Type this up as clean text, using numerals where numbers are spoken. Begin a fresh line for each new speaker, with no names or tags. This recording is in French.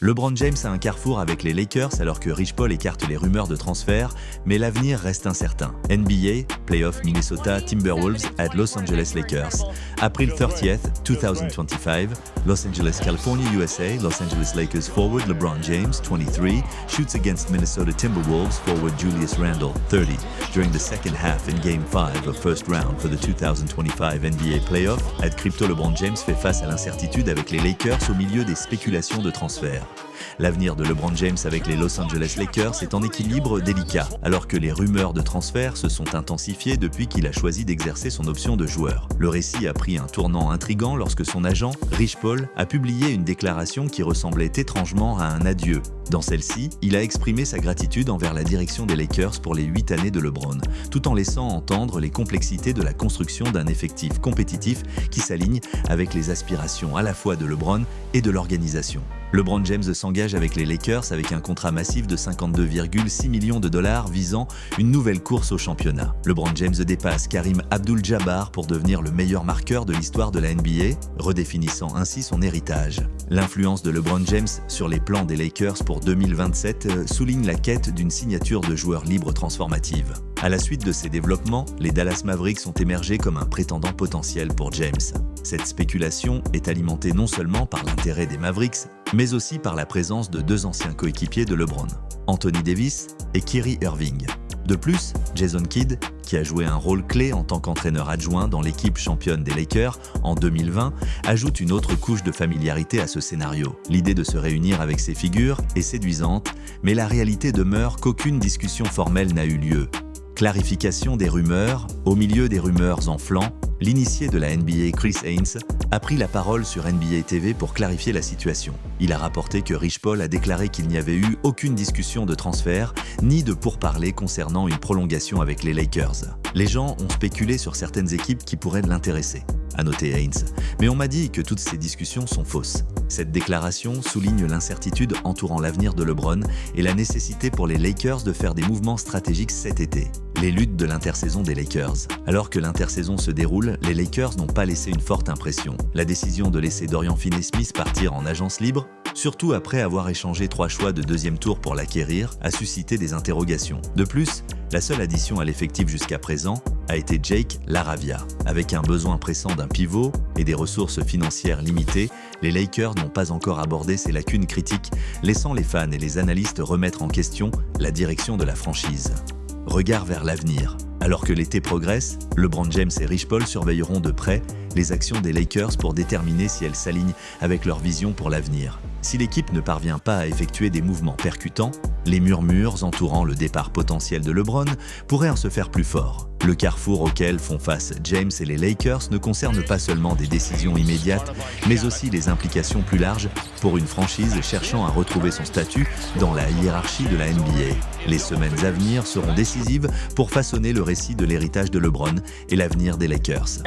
LeBron James a un carrefour avec les Lakers alors que Rich Paul écarte les rumeurs de transfert, mais l'avenir reste incertain. NBA, Playoff Minnesota Timberwolves at Los Angeles Lakers. April 30th, 2025, Los Angeles, California, USA, Los Angeles Lakers forward LeBron James, 23, shoots against Minnesota Timberwolves forward Julius Randle, 30, during the second half in Game 5 of first round for the 2025 NBA Playoff. At Crypto, LeBron James fait face à l'incertitude avec les Lakers au milieu des spéculations de transfert. L'avenir de LeBron James avec les Los Angeles Lakers est en équilibre délicat, alors que les rumeurs de transfert se sont intensifiées depuis qu'il a choisi d'exercer son option de joueur. Le récit a pris un tournant intrigant lorsque son agent, Rich Paul, a publié une déclaration qui ressemblait étrangement à un adieu. Dans celle-ci, il a exprimé sa gratitude envers la direction des Lakers pour les 8 années de LeBron, tout en laissant entendre les complexités de la construction d'un effectif compétitif qui s'aligne avec les aspirations à la fois de LeBron et de l'organisation. LeBron James s'engage avec les Lakers avec un contrat massif de 52,6 millions de dollars visant une nouvelle course au championnat. LeBron James dépasse Karim Abdul-Jabbar pour devenir le meilleur marqueur de l'histoire de la NBA, redéfinissant ainsi son héritage. L'influence de LeBron James sur les plans des Lakers pour 2027 souligne la quête d'une signature de joueur libre transformative. À la suite de ces développements, les Dallas Mavericks ont émergé comme un prétendant potentiel pour James. Cette spéculation est alimentée non seulement par l'intérêt des Mavericks, mais aussi par la présence de deux anciens coéquipiers de LeBron, Anthony Davis et Kyrie Irving. De plus, Jason Kidd, qui a joué un rôle clé en tant qu'entraîneur adjoint dans l'équipe championne des Lakers en 2020, ajoute une autre couche de familiarité à ce scénario. L'idée de se réunir avec ces figures est séduisante, mais la réalité demeure qu'aucune discussion formelle n'a eu lieu. Clarification des rumeurs. Au milieu des rumeurs en flanc, l'initié de la NBA Chris Haynes a pris la parole sur NBA TV pour clarifier la situation. Il a rapporté que Rich Paul a déclaré qu'il n'y avait eu aucune discussion de transfert ni de pourparlers concernant une prolongation avec les Lakers. Les gens ont spéculé sur certaines équipes qui pourraient l'intéresser, a noté Haynes, mais on m'a dit que toutes ces discussions sont fausses. Cette déclaration souligne l'incertitude entourant l'avenir de LeBron et la nécessité pour les Lakers de faire des mouvements stratégiques cet été. Les luttes de l'intersaison des Lakers. Alors que l'intersaison se déroule, les Lakers n'ont pas laissé une forte impression. La décision de laisser Dorian Finney-Smith partir en agence libre, surtout après avoir échangé 3 choix de deuxième tour pour l'acquérir, a suscité des interrogations. De plus, la seule addition à l'effectif jusqu'à présent a été Jake LaRavia. Avec un besoin pressant d'un pivot et des ressources financières limitées, les Lakers n'ont pas encore abordé ces lacunes critiques, laissant les fans et les analystes remettre en question la direction de la franchise. Regard vers l'avenir. Alors que l'été progresse, LeBron James et Rich Paul surveilleront de près les actions des Lakers pour déterminer si elles s'alignent avec leur vision pour l'avenir. Si l'équipe ne parvient pas à effectuer des mouvements percutants, les murmures entourant le départ potentiel de LeBron pourraient en se faire plus forts. Le carrefour auquel font face James et les Lakers ne concerne pas seulement des décisions immédiates, mais aussi les implications plus larges pour une franchise cherchant à retrouver son statut dans la hiérarchie de la NBA. Les semaines à venir seront décisives pour façonner le récit de l'héritage de LeBron et l'avenir des Lakers.